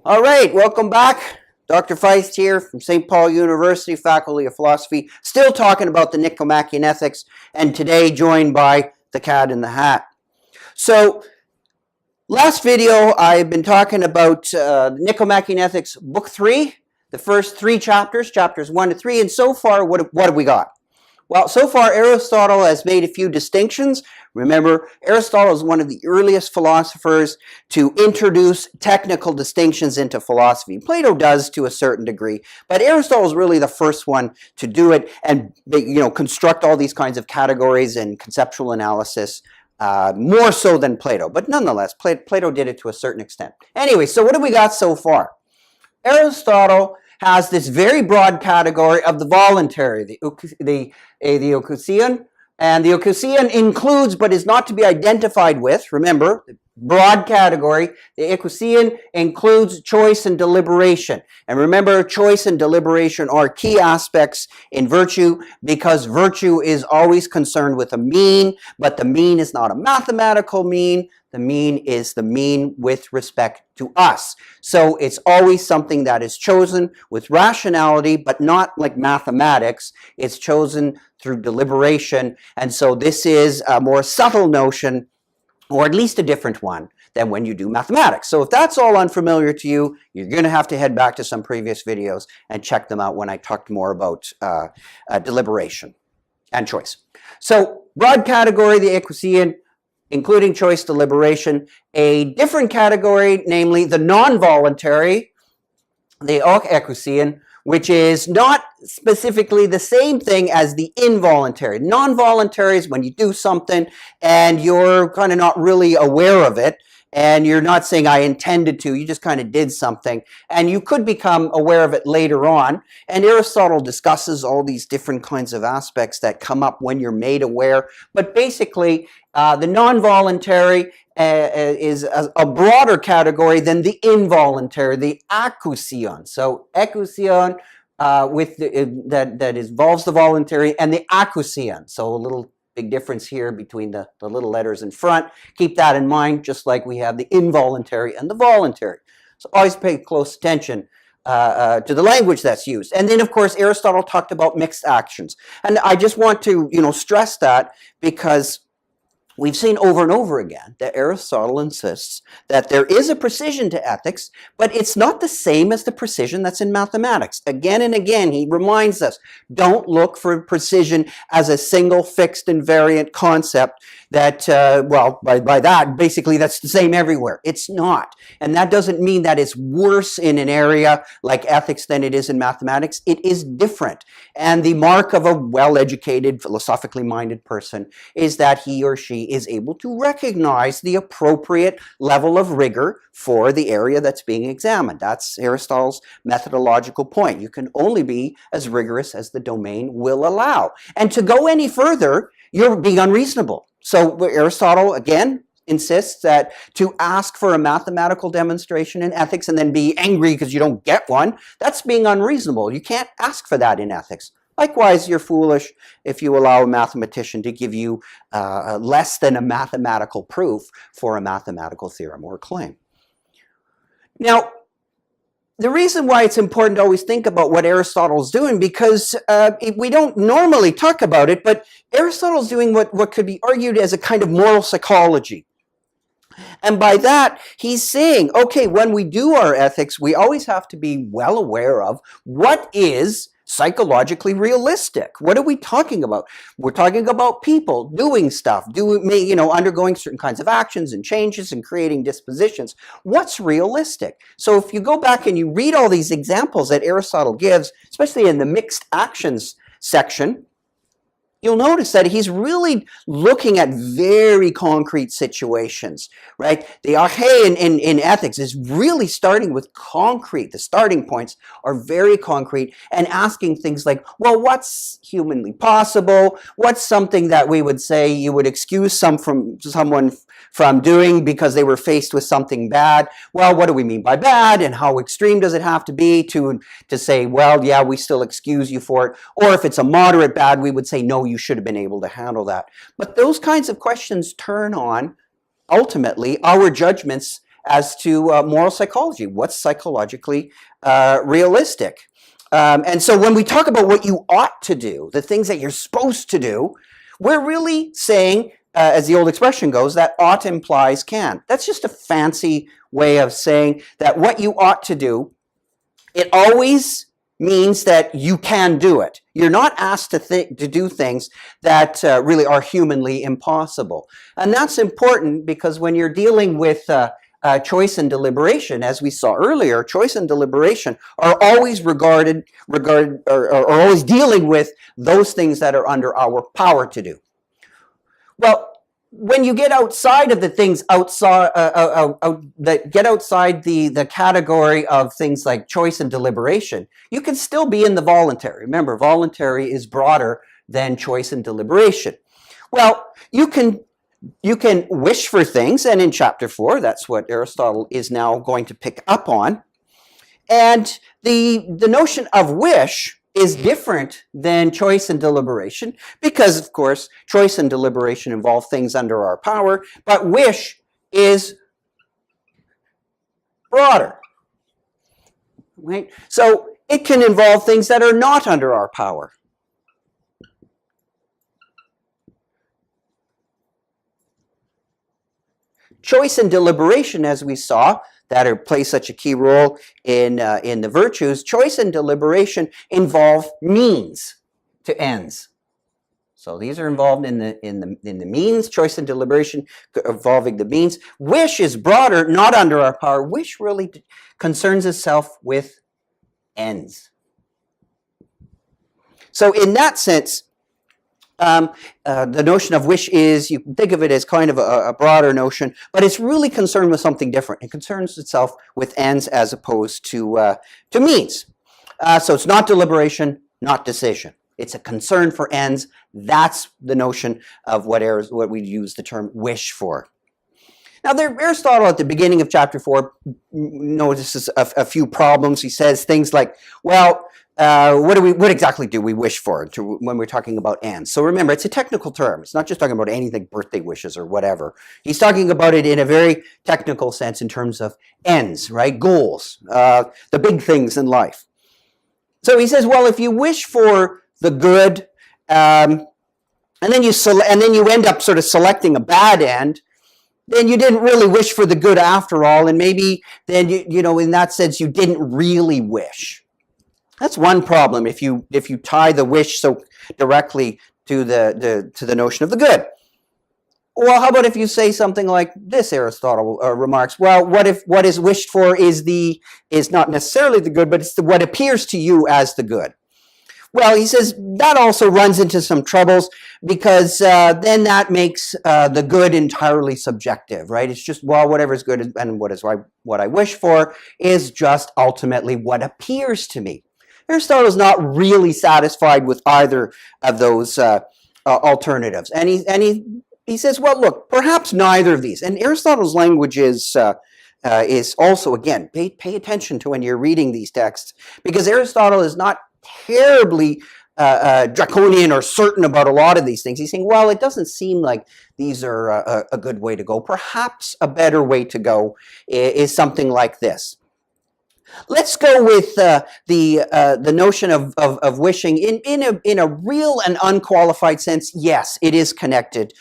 All right, welcome back. Dr. Feist here from St. Paul University, Faculty of Philosophy, still talking about the Nicomachean Ethics, and today joined by the Cat in the Hat. So, last video I've been talking about Nicomachean Ethics Book 3, the first 3 chapters, chapters 1 to 3, and so far, what have we got? Well, so far Aristotle has made a few distinctions. Remember, Aristotle is one of the earliest philosophers to introduce technical distinctions into philosophy. Plato does to a certain degree, but Aristotle is really the first one to do it and construct all these kinds of categories and conceptual analysis, more so than Plato. But nonetheless, Plato did it to a certain extent. Anyway, so what have we got so far? Aristotle has this very broad category of the voluntary, the oukouseion, and the oukouseion includes but is not to be identified with. Remember, the broad category, the oukouseion includes choice and deliberation. And remember, choice and deliberation are key aspects in virtue because virtue is always concerned with a mean, but the mean is not a mathematical mean. The mean is the mean with respect to us. So it's always something that is chosen with rationality, but not like mathematics. It's chosen through deliberation. And so this is a more subtle notion, or at least a different one, than when you do mathematics. So if that's all unfamiliar to you, you're going to have to head back to some previous videos and check them out when I talked more about deliberation and choice. So broad category, the oukouseion, including choice, deliberation. A different category, namely the non-voluntary, the oukouseion, which is not specifically the same thing as the involuntary. Non-voluntary is when you do something and you're kind of not really aware of it, and you're not saying, I intended to, you just kind of did something, and you could become aware of it later on. And Aristotle discusses all these different kinds of aspects that come up when you're made aware. But basically, the non-voluntary is a broader category than the involuntary, the oukouseion. So oukouseion that involves the voluntary, and the oukouseion. So a little big difference here between the little letters in front. Keep that in mind, just like we have the involuntary and the voluntary. So always pay close attention to the language that's used. And then, of course, Aristotle talked about mixed actions. And I just want to, stress that because we've seen over and over again that Aristotle insists that there is a precision to ethics, but it's not the same as the precision that's in mathematics. Again and again, he reminds us, don't look for precision as a single fixed invariant concept that, by that, basically that's the same everywhere. It's not. And that doesn't mean that it's worse in an area like ethics than it is in mathematics. It is different. And the mark of a well-educated, philosophically minded person is that he or she is able to recognize the appropriate level of rigor for the area that's being examined. That's Aristotle's methodological point. You can only be as rigorous as the domain will allow. And to go any further, you're being unreasonable. So Aristotle, again, insists that to ask for a mathematical demonstration in ethics and then be angry because you don't get one, that's being unreasonable. You can't ask for that in ethics. Likewise, you're foolish if you allow a mathematician to give you less than a mathematical proof for a mathematical theorem or claim. Now, the reason why it's important to always think about what Aristotle's doing, because we don't normally talk about it, but Aristotle's doing what could be argued as a kind of moral psychology. And by that, he's saying, okay, when we do our ethics, we always have to be well aware of what is psychologically realistic. What are we talking about? We're talking about people doing stuff, undergoing certain kinds of actions and changes and creating dispositions. What's realistic? So if you go back and you read all these examples that Aristotle gives, especially in the mixed actions section, you'll notice that he's really looking at very concrete situations, right? The arche in ethics is really starting with concrete. The starting points are very concrete and asking things like, well, what's humanly possible? What's something that we would say you would excuse someone from doing because they were faced with something bad? Well, what do we mean by bad, and how extreme does it have to be to say, well, yeah, we still excuse you for it? Or if it's a moderate bad, we would say, no, you should have been able to handle that. But those kinds of questions turn on, ultimately, our judgments as to moral psychology. What's psychologically realistic? And so when we talk about what you ought to do, the things that you're supposed to do, we're really saying, as the old expression goes, that ought implies can. That's just a fancy way of saying that what you ought to do, it always means that you can do it. You're not asked to do things that really are humanly impossible. And that's important because when you're dealing with choice and deliberation, as we saw earlier, choice and deliberation are always are always dealing with those things that are under our power to do. Well, when you get outside of the things outside that get outside the category of things like choice and deliberation, you can still be in the voluntary. Remember, voluntary is broader than choice and deliberation. Well, you can wish for things, and in chapter 4, that's what Aristotle is now going to pick up on. And the notion of wish is different than choice and deliberation because, of course, choice and deliberation involve things under our power, but wish is broader. Right? So it can involve things that are not under our power. Choice and deliberation, as we saw, that play such a key role in the virtues, choice and deliberation involve means to ends. So these are involved in the means, choice and deliberation involving the means. Wish is broader, not under our power. Wish really concerns itself with ends. So in that sense, the notion of wish is, you can think of it as kind of a broader notion, but it's really concerned with something different. It concerns itself with ends as opposed to means. So it's not deliberation, not decision. It's a concern for ends. That's the notion of what we use the term wish for. Now, Aristotle at the beginning of chapter 4 notices a few problems. He says things like, well, what exactly do we wish for when we're talking about ends? So remember, it's a technical term. It's not just talking about anything, birthday wishes or whatever. He's talking about it in a very technical sense in terms of ends, right? Goals, the big things in life. So he says, well, if you wish for the good, and then you end up sort of selecting a bad end, then you didn't really wish for the good after all, and maybe then you know in that sense you didn't really wish. That's one problem if you tie the wish so directly to the notion of the good. Well, how about if you say something like this? Aristotle remarks, well, what if what is wished for is not necessarily the good, but it's what appears to you as the good? Well, he says that also runs into some troubles because then that makes the good entirely subjective, right? It's just, well, whatever is good and what I wish for is just ultimately what appears to me. Aristotle is not really satisfied with either of those alternatives, and he says, well, look, perhaps neither of these. And Aristotle's language is also, again, pay attention to when you're reading these texts, because Aristotle is not terribly draconian or certain about a lot of these things. He's saying, well, it doesn't seem like these are a good way to go. Perhaps a better way to go is something like this. Let's go with the notion of wishing in a real and unqualified sense. Yes, it is connected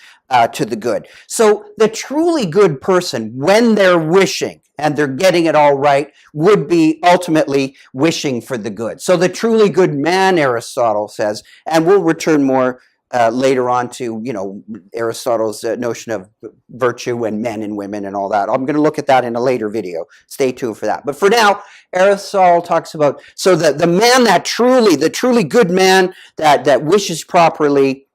to the good. So the truly good person, when they're wishing and they're getting it all right, would be ultimately wishing for the good. So the truly good man, Aristotle says, and we'll return more later on to, Aristotle's notion of virtue and men and women and all that. I'm going to look at that in a later video. Stay tuned for that. But for now, Aristotle talks about, so the man the truly good man that wishes properly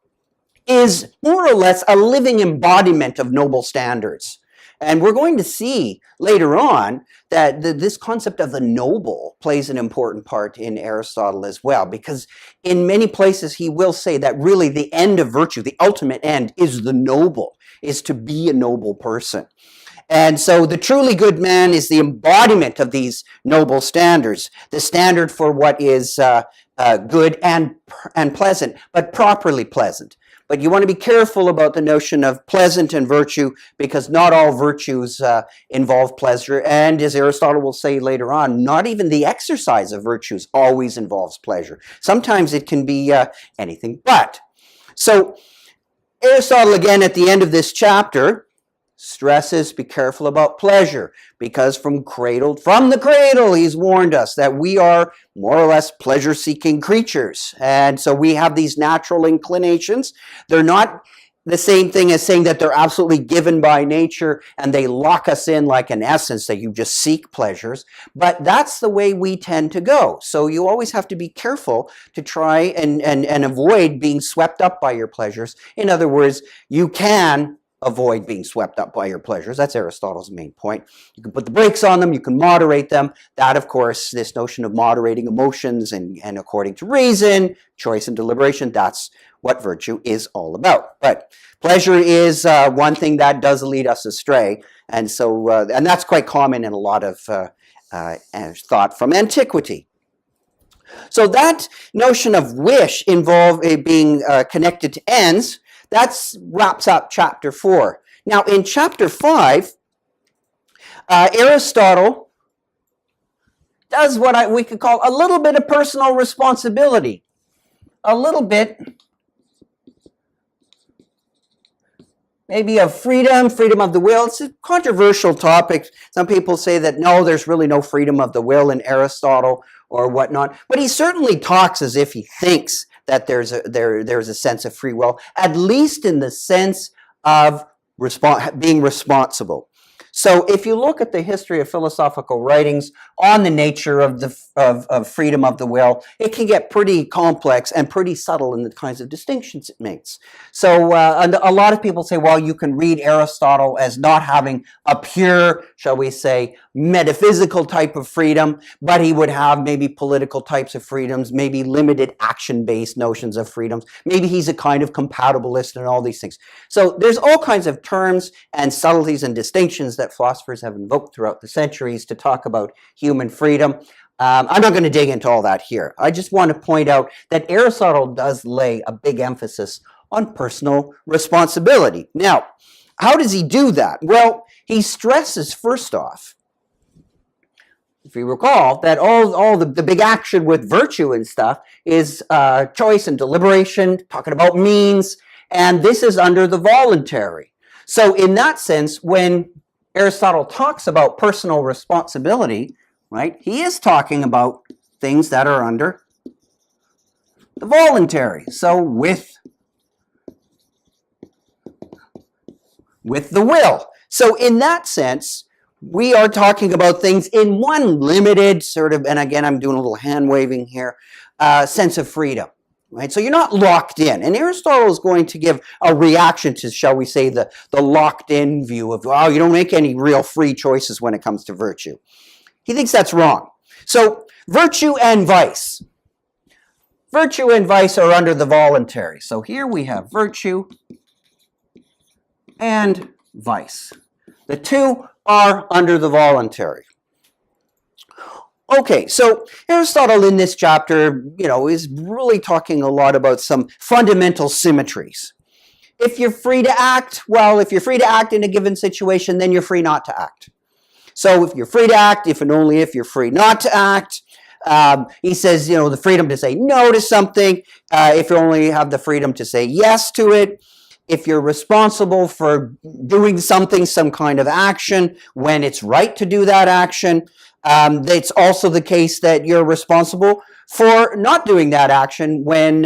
is more or less a living embodiment of noble standards. And we're going to see later on that this concept of the noble plays an important part in Aristotle as well, because in many places he will say that really the end of virtue, the ultimate end, is the noble, is to be a noble person. And so the truly good man is the embodiment of these noble standards, the standard for what is good and pleasant, but properly pleasant. But you want to be careful about the notion of pleasant and virtue, because not all virtues involve pleasure. And as Aristotle will say later on, not even the exercise of virtues always involves pleasure. Sometimes it can be anything but. So Aristotle, again, at the end of this chapter, stresses, be careful about pleasure, because from the cradle, he's warned us that we are more or less pleasure-seeking creatures. And so we have these natural inclinations. They're not the same thing as saying that they're absolutely given by nature and they lock us in like an essence that you just seek pleasures. But that's the way we tend to go. So you always have to be careful to try and avoid being swept up by your pleasures. In other words, you can avoid being swept up by your pleasures. That's Aristotle's main point. You can put the brakes on them, you can moderate them. That, of course, this notion of moderating emotions and according to reason, choice and deliberation, that's what virtue is all about. But pleasure is one thing that does lead us astray. And so, and that's quite common in a lot of thought from antiquity. So that notion of wish being connected to ends, that wraps up chapter 4. Now, in chapter 5, Aristotle does what we could call a little bit of personal responsibility. A little bit, maybe of freedom of the will. It's a controversial topic. Some people say that, no, there's really no freedom of the will in Aristotle or whatnot. But he certainly talks as if he thinks that there's a sense of free will, at least in the sense of being responsible. So if you look at the history of philosophical writings on the nature of freedom of the will, it can get pretty complex and pretty subtle in the kinds of distinctions it makes. So and a lot of people say, well, you can read Aristotle as not having a pure, shall we say, metaphysical type of freedom, but he would have maybe political types of freedoms, maybe limited action-based notions of freedoms. Maybe he's a kind of compatibilist and all these things. So there's all kinds of terms and subtleties and distinctions that philosophers have invoked throughout the centuries to talk about human freedom. I'm not going to dig into all that here. I just want to point out that Aristotle does lay a big emphasis on personal responsibility. Now, how does he do that? Well, he stresses, first off, if you recall, that all the big action with virtue and stuff is choice and deliberation, talking about means, and this is under the voluntary. So in that sense, when Aristotle talks about personal responsibility, right, he is talking about things that are under the voluntary. So with the will. So in that sense, we are talking about things in one limited sort of, and again, I'm doing a little hand waving here, sense of freedom. Right? So you're not locked in. And Aristotle is going to give a reaction to, shall we say, the locked in view of, oh, you don't make any real free choices when it comes to virtue. He thinks that's wrong. So virtue and vice. Virtue and vice are under the voluntary. So here we have virtue and vice. The two are under the voluntary. Okay, so Aristotle in this chapter, is really talking a lot about some fundamental symmetries. If you're free to act, well, if you're free to act in a given situation, then you're free not to act. So if you're free to act, if and only if you're free not to act, he says, the freedom to say no to something, if you only have the freedom to say yes to it, if you're responsible for doing something, some kind of action, when it's right to do that action, it's also the case that you're responsible for not doing that action when,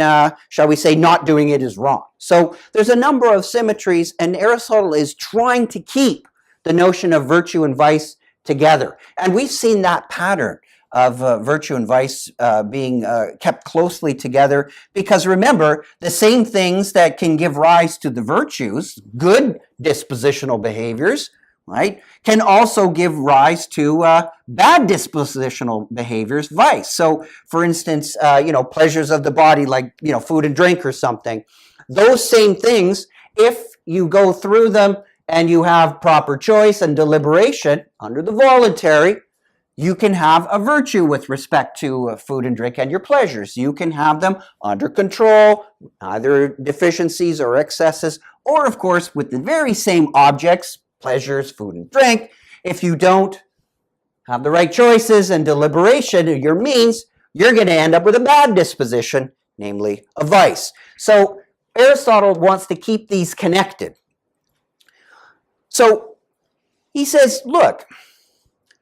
shall we say, not doing it is wrong. So there's a number of symmetries, and Aristotle is trying to keep the notion of virtue and vice together. And we've seen that pattern of virtue and vice being kept closely together, because remember, the same things that can give rise to the virtues, good dispositional behaviors, right, can also give rise to bad dispositional behaviors, vice. So, for instance, pleasures of the body, like, food and drink or something, those same things, if you go through them and you have proper choice and deliberation under the voluntary, You can have a virtue with respect to food and drink and your pleasures. You can have them under control, either deficiencies or excesses, or of course with the very same objects, pleasures, food and drink. If you don't have the right choices and deliberation of your means, you're going to end up with a bad disposition, namely a vice. So Aristotle wants to keep these connected. So he says, look,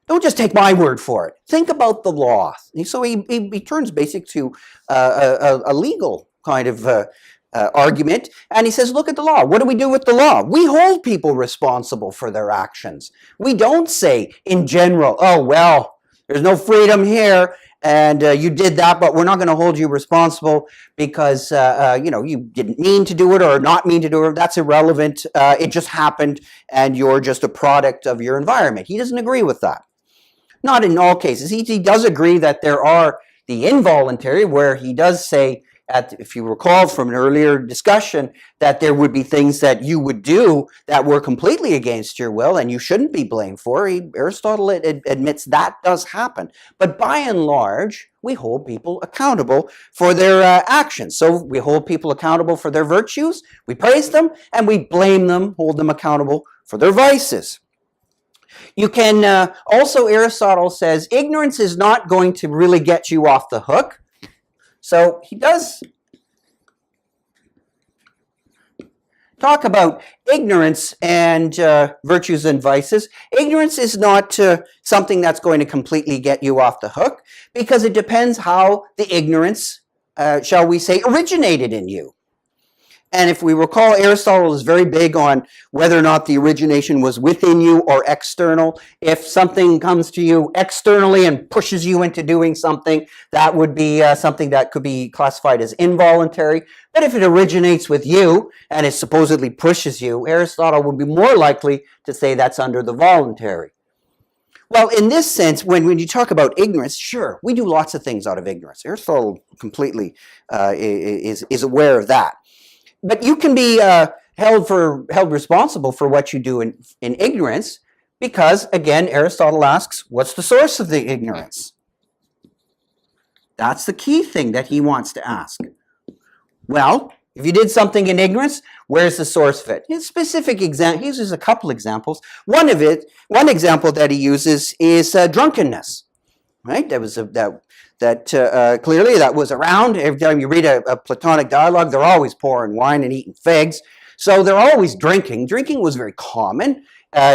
don't just take my word for it. Think about the law. So he turns basic to a legal kind of argument, and he says, look at the law. What do we do with the law? We hold people responsible for their actions. We don't say in general, oh, well, there's no freedom here, and you did that, but we're not going to hold you responsible because you didn't mean to do it or not mean to do it. That's irrelevant. It just happened, and you're just a product of your environment. He doesn't agree with that. Not in all cases. He does agree that there are the involuntary, where he does say, if you recall from an earlier discussion, that there would be things that you would do that were completely against your will and you shouldn't be blamed for. Aristotle admits that does happen. But by and large, we hold people accountable for their actions. So we hold people accountable for their virtues, we praise them, and we blame them, hold them accountable for their vices. You can also, Aristotle says, ignorance is not going to really get you off the hook. So he does talk about ignorance and virtues and vices. Ignorance is not something that's going to completely get you off the hook, because it depends how the ignorance, shall we say, originated in you. And if we recall, Aristotle is very big on whether or not the origination was within you or external. If something comes to you externally and pushes you into doing something, that would be something that could be classified as involuntary. But if it originates with you and it supposedly pushes you, Aristotle would be more likely to say that's under the voluntary. Well, in this sense, when you talk about ignorance, sure, we do lots of things out of ignorance. Aristotle completely is aware of that. But you can be held responsible for what you do in ignorance, because, again, Aristotle asks, what's the source of the ignorance? That's the key thing that he wants to ask. Well, if you did something in ignorance, where's the source of it? His specific example, he uses a couple examples. One example that he uses is drunkenness. Right? Clearly that was around. Every time you read a Platonic dialogue, they're always pouring wine and eating figs. So they're always drinking. Drinking was very common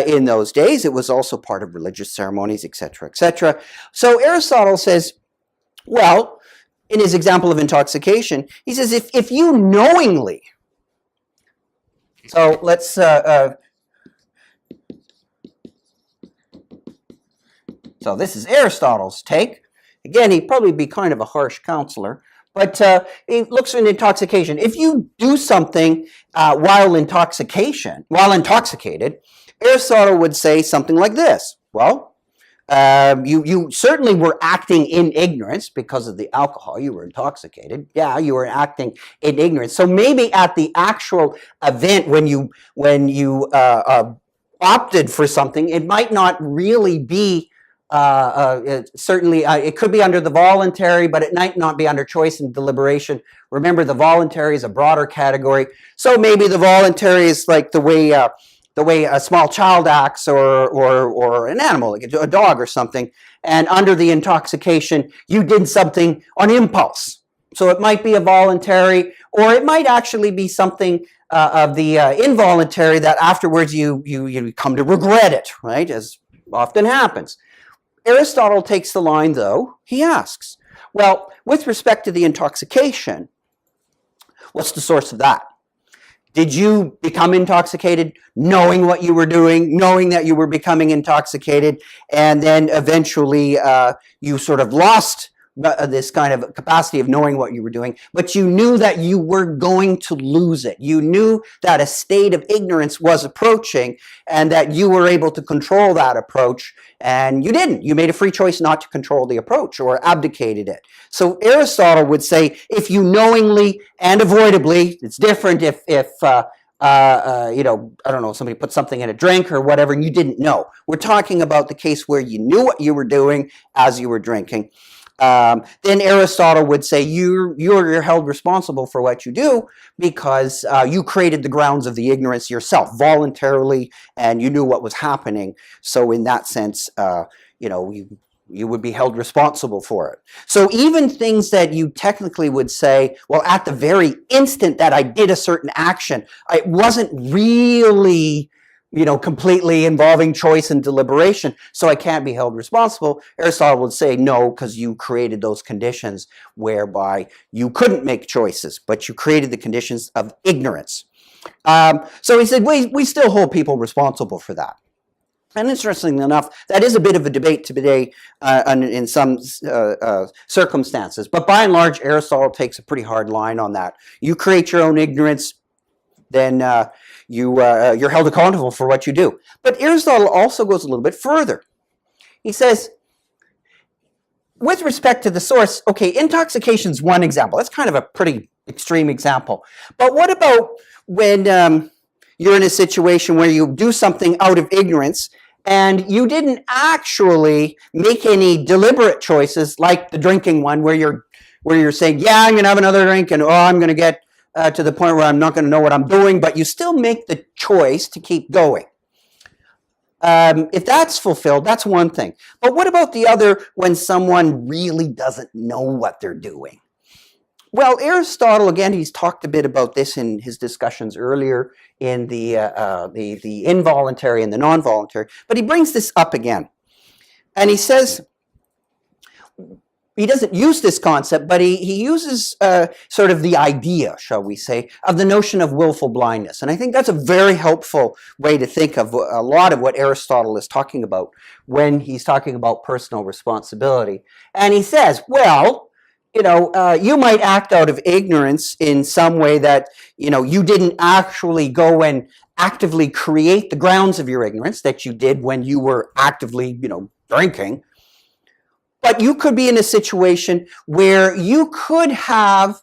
in those days. It was also part of religious ceremonies, etc., etc. So Aristotle says, well, in his example of intoxication, he says, if you knowingly, so let's, so this is Aristotle's take. Again, he'd probably be kind of a harsh counselor, but he looks at intoxication. If you do something while intoxicated, Aristotle would say something like this. Well, you certainly were acting in ignorance because of the alcohol. You were intoxicated. Yeah, you were acting in ignorance. So maybe at the actual event when you opted for something, it might not really be certainly it could be under the voluntary, but it might not be under choice and deliberation. Remember, the voluntary is a broader category. So maybe the voluntary is like the way a small child acts, or an animal, like a dog or something. And under the intoxication, you did something on impulse. So it might be a voluntary, or it might actually be something of the involuntary that afterwards you come to regret it, right? As often happens. Aristotle takes the line, though. He asks, well, with respect to the intoxication, what's the source of that? Did you become intoxicated knowing what you were doing, knowing that you were becoming intoxicated, and then eventually you sort of lost this kind of capacity of knowing what you were doing, but you knew that you were going to lose it. You knew that a state of ignorance was approaching and that you were able to control that approach, and you didn't. You made a free choice not to control the approach or abdicated it. So Aristotle would say if you knowingly and avoidably, it's different if I don't know, somebody put something in a drink or whatever, and you didn't know. We're talking about the case where you knew what you were doing as you were drinking. Then Aristotle would say you're held responsible for what you do because you created the grounds of the ignorance yourself voluntarily, and you knew what was happening. So in that sense, you would be held responsible for it. So even things that you technically would say, well, at the very instant that I did a certain action, it wasn't really, completely involving choice and deliberation, so I can't be held responsible. Aristotle would say no, because you created those conditions whereby you couldn't make choices, but you created the conditions of ignorance. So he said, we still hold people responsible for that. And interestingly enough, that is a bit of a debate today in some circumstances. But by and large, Aristotle takes a pretty hard line on that. You create your own ignorance, then you're held accountable for what you do. But Aristotle also goes a little bit further. He says, with respect to the source, okay, intoxication is one example. That's kind of a pretty extreme example. But what about when you're in a situation where you do something out of ignorance and you didn't actually make any deliberate choices, like the drinking one, where you're saying, yeah, I'm going to have another drink, and I'm going to get to the point where I'm not going to know what I'm doing, but you still make the choice to keep going. If that's fulfilled, that's one thing. But what about the other, when someone really doesn't know what they're doing? Well, Aristotle, again, he's talked a bit about this in his discussions earlier in the involuntary and the non-voluntary, but he brings this up again. And he says, he doesn't use this concept, but he uses sort of the idea, shall we say, of the notion of willful blindness. And I think that's a very helpful way to think of a lot of what Aristotle is talking about when he's talking about personal responsibility. And he says, well, you might act out of ignorance in some way that, you didn't actually go and actively create the grounds of your ignorance that you did when you were actively, drinking. But you could be in a situation where you could have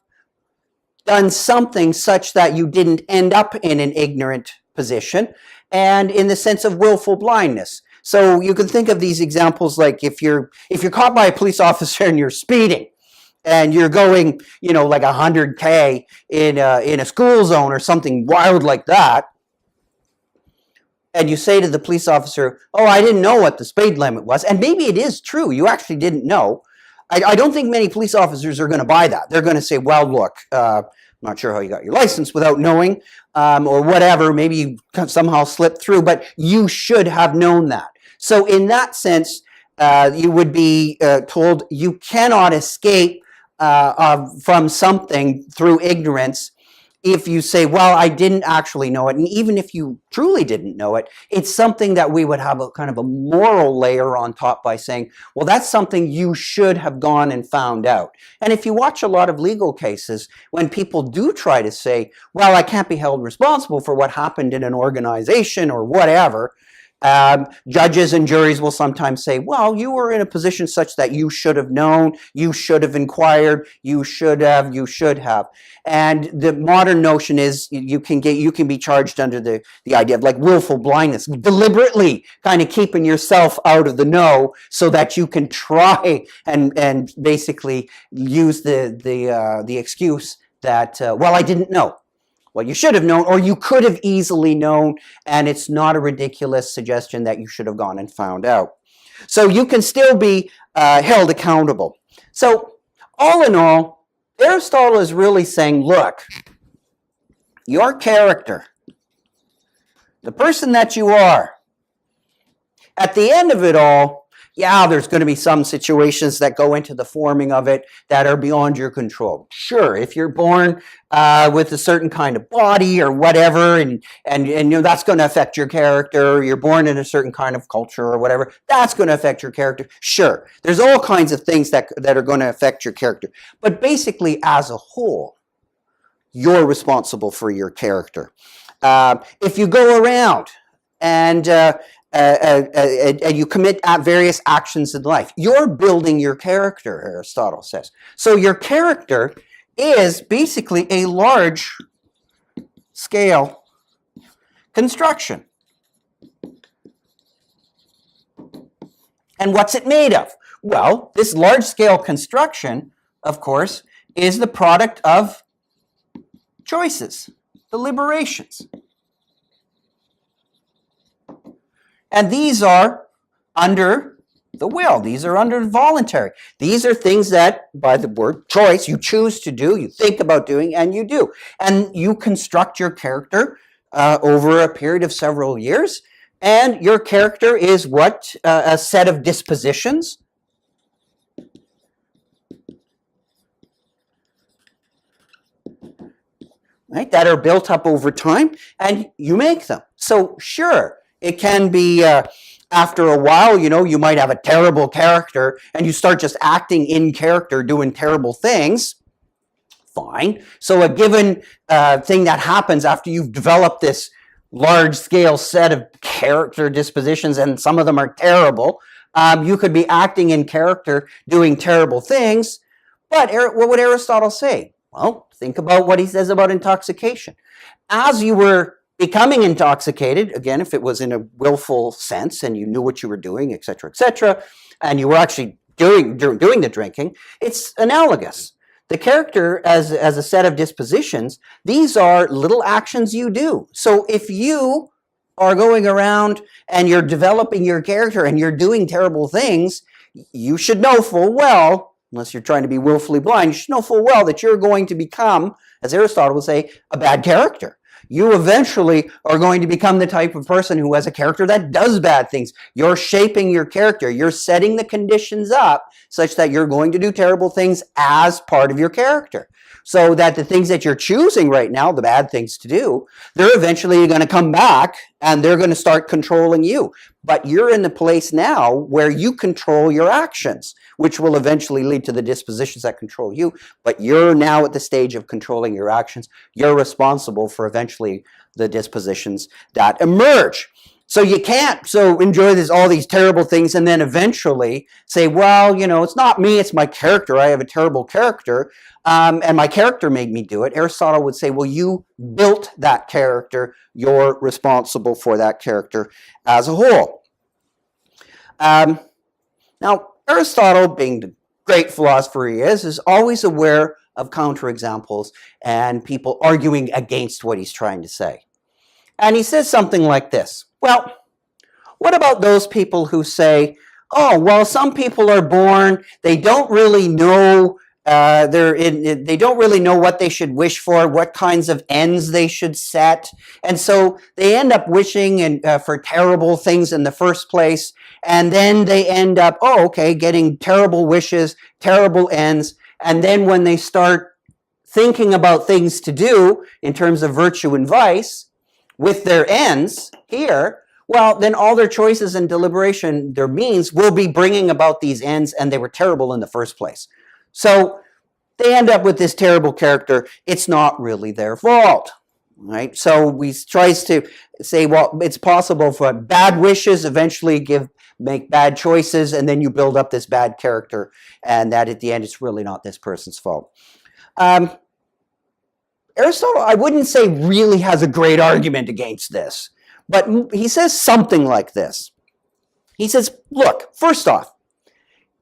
done something such that you didn't end up in an ignorant position, and in the sense of willful blindness. So you can think of these examples like if you're caught by a police officer and you're speeding, and you're going, like 100K in a school zone or something wild like that, and you say to the police officer, oh, I didn't know what the speed limit was, and maybe it is true, you actually didn't know. I don't think many police officers are going to buy that. They're going to say, well, look, I'm not sure how you got your license without knowing, or whatever, maybe you somehow slipped through, but you should have known that. So in that sense, you would be told you cannot escape from something through ignorance if you say, well, I didn't actually know it. And even if you truly didn't know it, it's something that we would have a kind of a moral layer on top by saying, well, that's something you should have gone and found out. And if you watch a lot of legal cases, when people do try to say, well, I can't be held responsible for what happened in an organization or whatever, judges and juries will sometimes say, well, you were in a position such that you should have known, you should have inquired, you should have. And the modern notion is you can be charged under the idea of like willful blindness, deliberately kind of keeping yourself out of the know so that you can try and basically use the excuse that, well, I didn't know. Well, you should have known, or you could have easily known, and it's not a ridiculous suggestion that you should have gone and found out. So you can still be held accountable. So all in all, Aristotle is really saying, look, your character, the person that you are, at the end of it all, yeah, there's going to be some situations that go into the forming of it that are beyond your control. Sure, if you're born with a certain kind of body or whatever, and that's going to affect your character, or you're born in a certain kind of culture or whatever, that's going to affect your character. Sure, there's all kinds of things that are going to affect your character. But basically, as a whole, you're responsible for your character. If you go around and you commit various actions in life, you're building your character, Aristotle says. So your character is basically a large scale construction. And what's it made of? Well, this large-scale construction, of course, is the product of choices, deliberations. And these are under the will. These are under voluntary. These are things that, by the word choice, you choose to do, you think about doing, and you do. And you construct your character over a period of several years. And your character is what? A set of dispositions. Right, that are built up over time, and you make them. So sure, it can be after a while, you might have a terrible character and you start just acting in character, doing terrible things. Fine. So a given thing that happens after you've developed this large-scale set of character dispositions, and some of them are terrible, you could be acting in character, doing terrible things. But what would Aristotle say? Well, think about what he says about intoxication. As you were becoming intoxicated, again, if it was in a willful sense and you knew what you were doing, etc., and you were actually doing the drinking, it's analogous. The character as a set of dispositions, these are little actions you do. So if you are going around and you're developing your character and you're doing terrible things, you should know full well, unless you're trying to be willfully blind, you should know full well that you're going to become, as Aristotle would say, a bad character. You eventually are going to become the type of person who has a character that does bad things. You're shaping your character. You're setting the conditions up such that you're going to do terrible things as part of your character. So that the things that you're choosing right now, the bad things to do, they're eventually going to come back and they're going to start controlling you. But you're in the place now where you control your actions, which will eventually lead to the dispositions that control you. But you're now at the stage of controlling your actions. You're responsible for eventually the dispositions that emerge. So you can't enjoy all these terrible things and then eventually say, well, it's not me, it's my character. I have a terrible character, and my character made me do it. Aristotle would say, well, you built that character. You're responsible for that character as a whole. Now, Aristotle, being the great philosopher he is always aware of counterexamples and people arguing against what he's trying to say. And he says something like this. Well, what about those people who say, oh, well, some people are born, they don't really know, they don't really know what they should wish for, what kinds of ends they should set, and so they end up wishing for terrible things in the first place, and then they end up, getting terrible wishes, terrible ends, and then when they start thinking about things to do in terms of virtue and vice, with their ends here, well, then all their choices and deliberation, their means, will be bringing about these ends, and they were terrible in the first place. So they end up with this terrible character. It's not really their fault, right? So he tries to say, well, it's possible for bad wishes eventually make bad choices, and then you build up this bad character, and that at the end, it's really not this person's fault. Aristotle, I wouldn't say really has a great argument against this, but he says something like this. He says, look, first off,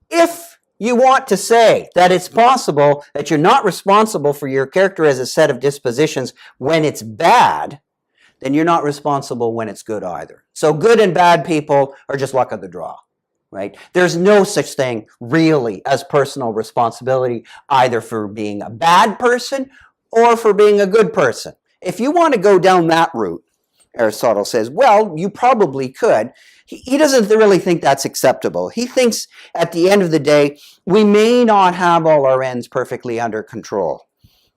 if you want to say that it's possible that you're not responsible for your character as a set of dispositions when it's bad, then you're not responsible when it's good either. So good and bad people are just luck of the draw, right? There's no such thing really as personal responsibility either for being a bad person or for being a good person. If you want to go down that route, Aristotle says, well, you probably could. He doesn't really think that's acceptable. He thinks at the end of the day, we may not have all our ends perfectly under control.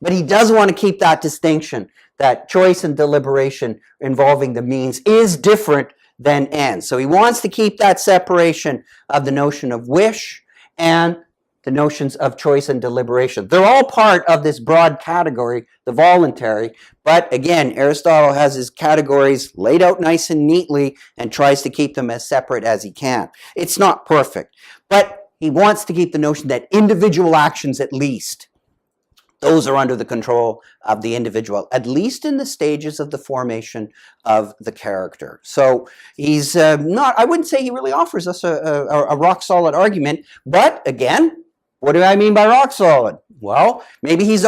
But he does want to keep that distinction that choice and deliberation involving the means is different than ends. So he wants to keep that separation of the notion of wish and the notions of choice and deliberation. They're all part of this broad category, the voluntary, but again, Aristotle has his categories laid out nice and neatly and tries to keep them as separate as he can. It's not perfect, but he wants to keep the notion that individual actions at least, those are under the control of the individual, at least in the stages of the formation of the character. So he's not, I wouldn't say he really offers us a rock solid argument, but again, what do I mean by rock solid? Well, maybe he's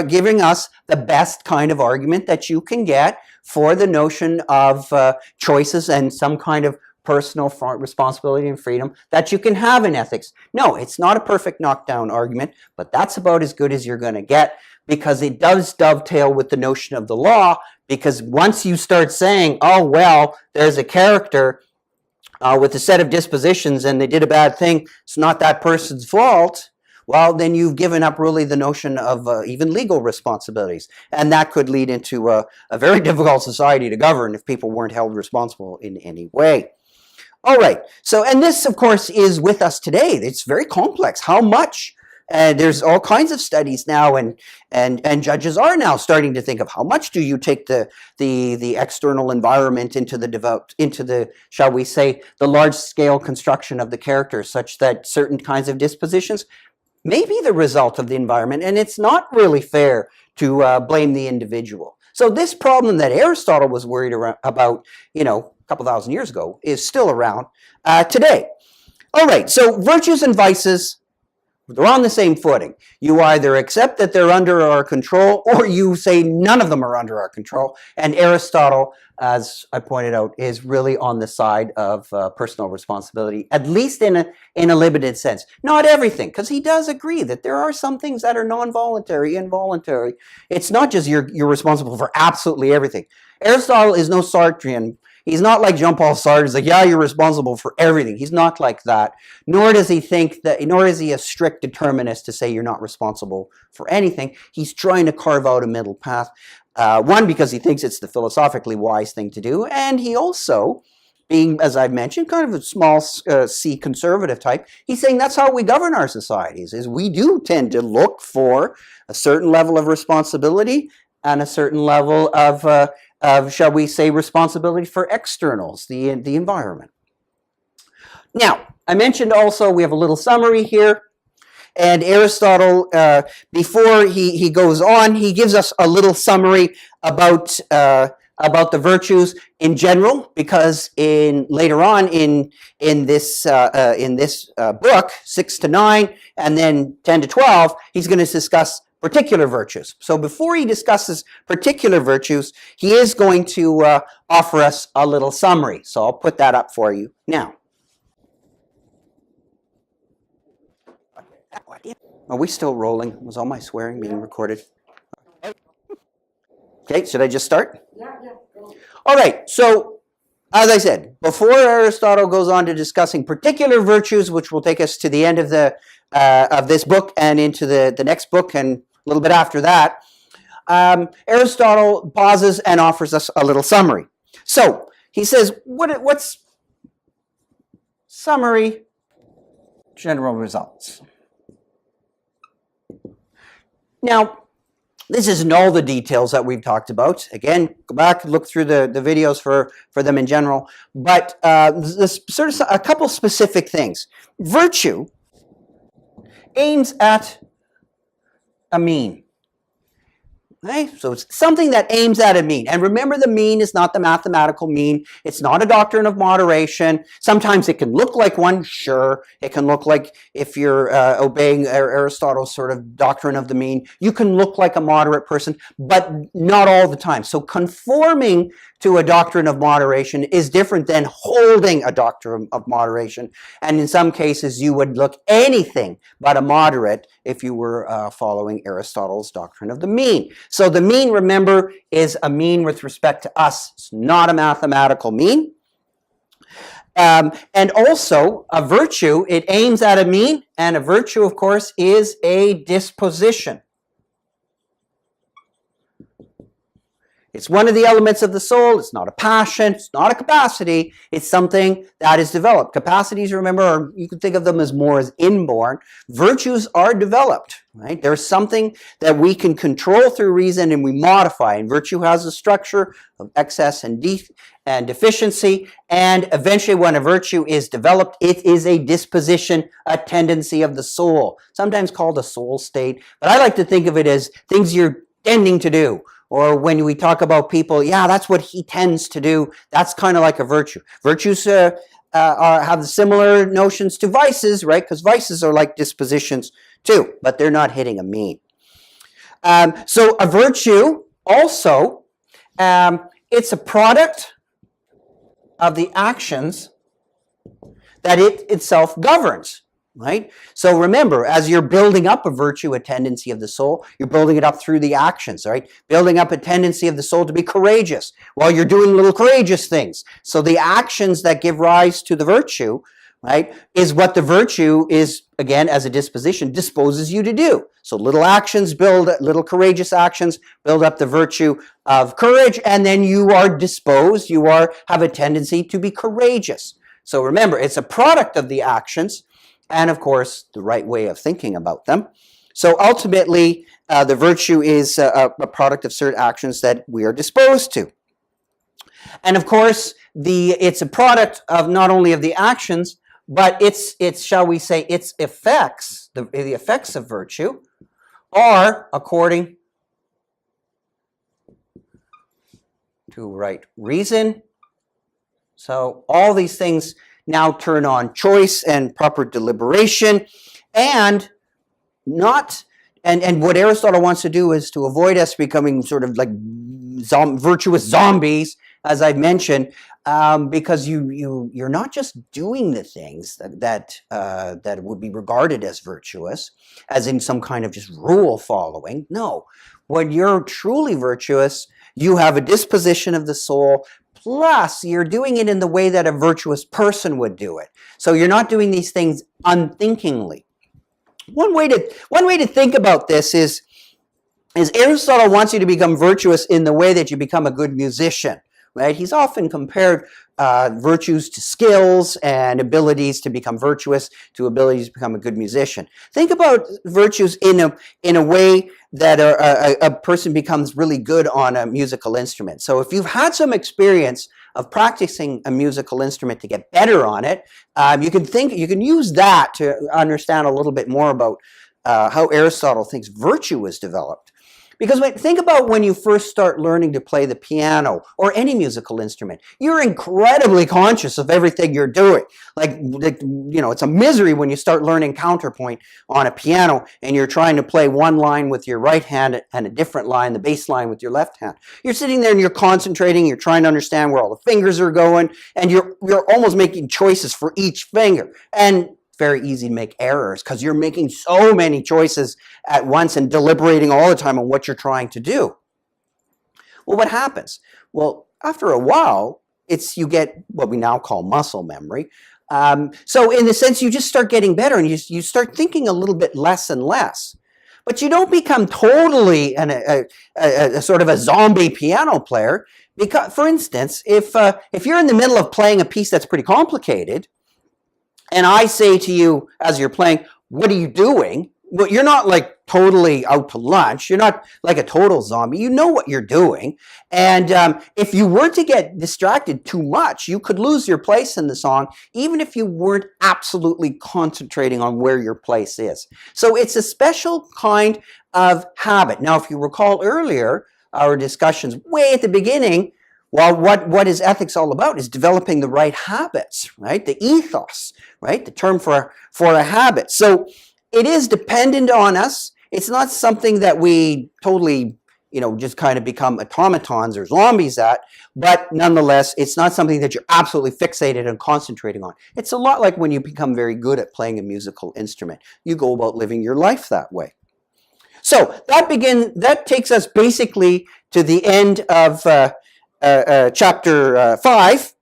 giving us the best kind of argument that you can get for the notion of choices and some kind of personal responsibility and freedom that you can have in ethics. No, it's not a perfect knockdown argument, but that's about as good as you're going to get, because it does dovetail with the notion of the law, because once you start saying, oh, well, there's a character with a set of dispositions and they did a bad thing, it's not that person's fault, well, then you've given up really the notion of even legal responsibilities. And that could lead into a very difficult society to govern if people weren't held responsible in any way. All right, so, and this, of course, is with us today. It's very complex. How much? There's all kinds of studies now, and judges are now starting to think of how much do you take the external environment into the shall we say, the large-scale construction of the character, such that certain kinds of dispositions may be the result of the environment, and it's not really fair to blame the individual. So this problem that Aristotle was worried about, a couple thousand years ago, is still around today. All right, so virtues and vices, they're on the same footing. You either accept that they're under our control, or you say none of them are under our control. And Aristotle, as I pointed out, is really on the side of personal responsibility, at least in a limited sense. Not everything, because he does agree that there are some things that are non-voluntary, involuntary. It's not just you're responsible for absolutely everything. Aristotle is no Sartrean. He's not like Jean-Paul Sartre. He's like, yeah, you're responsible for everything. He's not like that. Nor does he think that, nor is he a strict determinist to say you're not responsible for anything. He's trying to carve out a middle path. One, because he thinks it's the philosophically wise thing to do. And he also, being, as I've mentioned, kind of a small c conservative type, he's saying that's how we govern our societies, is we do tend to look for a certain level of responsibility and a certain level of shall we say, responsibility for externals, the environment. Now, I mentioned also we have a little summary here, and Aristotle, before he goes on, he gives us a little summary about the virtues in general, because later on in this book, 6 to 9, and then 10 to 12, he's going to discuss particular virtues. So before he discusses particular virtues, he is going to offer us a little summary. So I'll put that up for you now. Are we still rolling? Was all my swearing being recorded? Okay, should I just start? Yeah, go. All right, so as I said, before Aristotle goes on to discussing particular virtues, which will take us to the end of this book and into the next book and a little bit after that, Aristotle pauses and offers us a little summary. So he says, what's summary? General results. Now, this isn't all the details that we've talked about. Again, go back and look through the videos for them in general. But this sort of a couple specific things. Virtue aims at a mean. Okay? So it's something that aims at a mean. And remember, the mean is not the mathematical mean. It's not a doctrine of moderation. Sometimes it can look like one, sure. It can look like, if you're obeying Aristotle's sort of doctrine of the mean, you can look like a moderate person, but not all the time. So conforming to a doctrine of moderation is different than holding a doctrine of moderation. And in some cases, you would look anything but a moderate if you were following Aristotle's doctrine of the mean. So the mean, remember, is a mean with respect to us. It's not a mathematical mean. And also, a virtue, it aims at a mean, and a virtue, of course, is a disposition. It's one of the elements of the soul. It's not a passion. It's not a capacity. It's something that is developed. Capacities, remember, you can think of them as more as inborn. Virtues are developed, right? There's something that we can control through reason and we modify. And virtue has a structure of excess and deficiency. And eventually when a virtue is developed, it is a disposition, a tendency of the soul, sometimes called a soul state. But I like to think of it as things you're tending to do. Or when we talk about people, yeah, that's what he tends to do. That's kind of like a virtue. Virtues have similar notions to vices, right? Because vices are like dispositions too, but they're not hitting a mean. So a virtue also, it's a product of the actions that it itself governs. Right? So remember, as you're building up a virtue, a tendency of the soul, you're building it up through the actions, right? Building up a tendency of the soul to be courageous. Well, you're doing little courageous things. So the actions that give rise to the virtue, right, is what the virtue is, again, as a disposition, disposes you to do. So little actions build, little courageous actions build up the virtue of courage, and then you are disposed, have a tendency to be courageous. So remember, it's a product of the actions, and of course, the right way of thinking about them. So ultimately, the virtue is a product of certain actions that we are disposed to. And of course, it's a product of not only of the actions, but it's shall we say, its effects, the effects of virtue, are according to right reason. So all these things now turn on choice and proper deliberation, and what Aristotle wants to do is to avoid us becoming sort of like virtuous zombies, as I've mentioned, because you're not just doing the things that would be regarded as virtuous, as in some kind of just rule following. No, when you're truly virtuous, you have a disposition of the soul. Plus, you're doing it in the way that a virtuous person would do it. So you're not doing these things unthinkingly. One way to think about this is Aristotle wants you to become virtuous in the way that you become a good musician, right? He's often compared virtues to skills and abilities to become virtuous to abilities to become a good musician. Think about virtues in a way that a person becomes really good on a musical instrument. So if you've had some experience of practicing a musical instrument to get better on it, you can use that to understand a little bit more about how Aristotle thinks virtue is developed. Because think about when you first start learning to play the piano or any musical instrument. You're incredibly conscious of everything you're doing. It's a misery when you start learning counterpoint on a piano and you're trying to play one line with your right hand and a different line, the bass line, with your left hand. You're sitting there and you're concentrating, you're trying to understand where all the fingers are going, and you're almost making choices for each finger. And very easy to make errors because you're making so many choices at once and deliberating all the time on what you're trying to do. Well, what happens? Well, after a while, you get what we now call muscle memory. So in the sense, you just start getting better and you start thinking a little bit less and less. But you don't become totally a sort of a zombie piano player. Because, for instance, if you're in the middle of playing a piece that's pretty complicated, and I say to you as you're playing, what are you doing? Well, you're not like totally out to lunch. You're not like a total zombie. You know what you're doing. And if you were to get distracted too much, you could lose your place in the song, even if you weren't absolutely concentrating on where your place is. So it's a special kind of habit. Now, if you recall earlier, our discussions way at the beginning, well, what is ethics all about is developing the right habits, right? The ethos, right? The term for a habit. So it is dependent on us. It's not something that we totally, just kind of become automatons or zombies at, but nonetheless, it's not something that you're absolutely fixated and concentrating on. It's a lot like when you become very good at playing a musical instrument. You go about living your life that way. So that takes us basically to the end of chapter 5.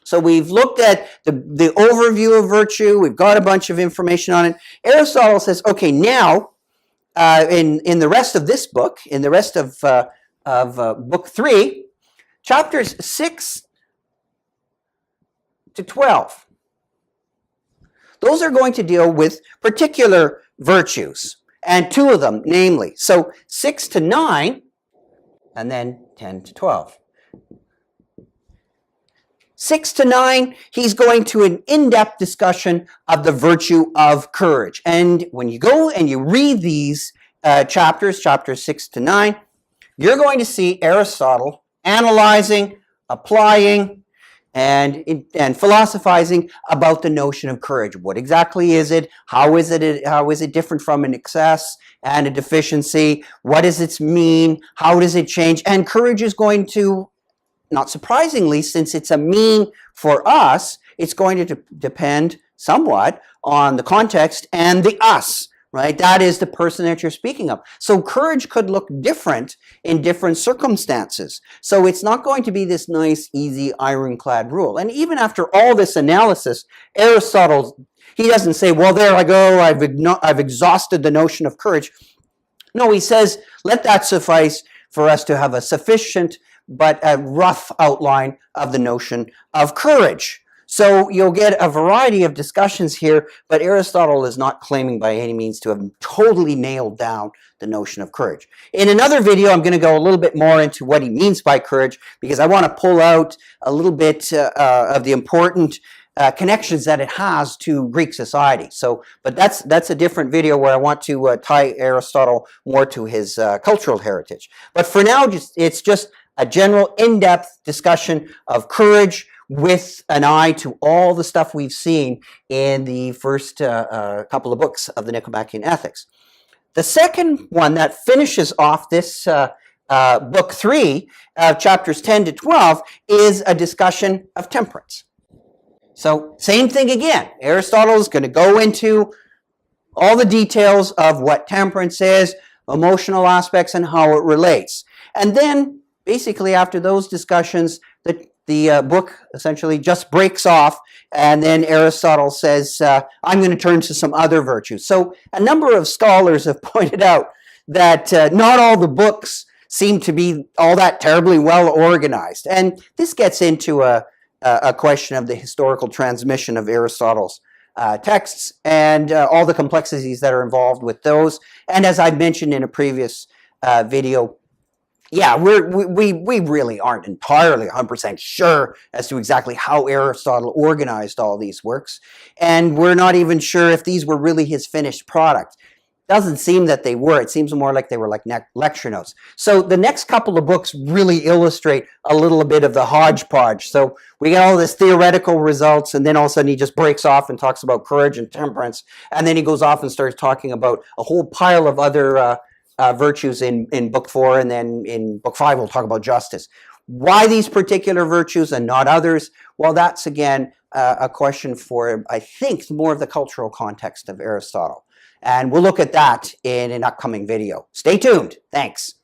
So we've looked at the overview of virtue. We've got a bunch of information on it. Aristotle says, okay, now in the rest of this book, in the rest of of Book 3, chapters 6 to 12. Those are going to deal with particular virtues, and two of them, namely. So 6 to 9, and then 10 to 12. 6 to 9, he's going to an in-depth discussion of the virtue of courage. And when you go and you read these chapters 6 to 9, you're going to see Aristotle analyzing, applying, and philosophizing about the notion of courage. What exactly is it? How is it different from an excess and a deficiency? What does it mean? How does it change? And courage is going to, not surprisingly, since it's a mean for us, it's going to depend somewhat on the context and the us, right? That is the person that you're speaking of. So courage could look different in different circumstances. So it's not going to be this nice, easy, ironclad rule. And even after all this analysis, Aristotle, he doesn't say, well, there I go, I've exhausted the notion of courage. No, he says, let that suffice for us to have a sufficient but a rough outline of the notion of courage. So you'll get a variety of discussions here, but Aristotle is not claiming by any means to have totally nailed down the notion of courage. In another video, I'm going to go a little bit more into what he means by courage, because I want to pull out a little bit of the important connections that it has to Greek society. So, but that's a different video where I want to tie Aristotle more to his cultural heritage. But for now, it's just a general in-depth discussion of courage with an eye to all the stuff we've seen in the first couple of books of the Nicomachean Ethics. The second one that finishes off this book 3, chapters 10 to 12, is a discussion of temperance. So same thing again. Aristotle is going to go into all the details of what temperance is, emotional aspects, and how it relates. And then basically after those discussions, the book essentially just breaks off, and then Aristotle says, I'm going to turn to some other virtues. So a number of scholars have pointed out that not all the books seem to be all that terribly well organized. And this gets into a question of the historical transmission of Aristotle's texts and all the complexities that are involved with those. And as I mentioned in a previous video, yeah, we really aren't entirely 100% sure as to exactly how Aristotle organized all these works. And we're not even sure if these were really his finished product. Doesn't seem that they were. It seems more like they were like lecture notes. So the next couple of books really illustrate a little bit of the hodgepodge. So we get all this theoretical results, and then all of a sudden he just breaks off and talks about courage and temperance. And then he goes off and starts talking about a whole pile of other virtues in book 4, and then in book 5 we'll talk about justice. Why these particular virtues and not others? Well, that's again a question for, I think, more of the cultural context of Aristotle. And we'll look at that in an upcoming video. Stay tuned. Thanks.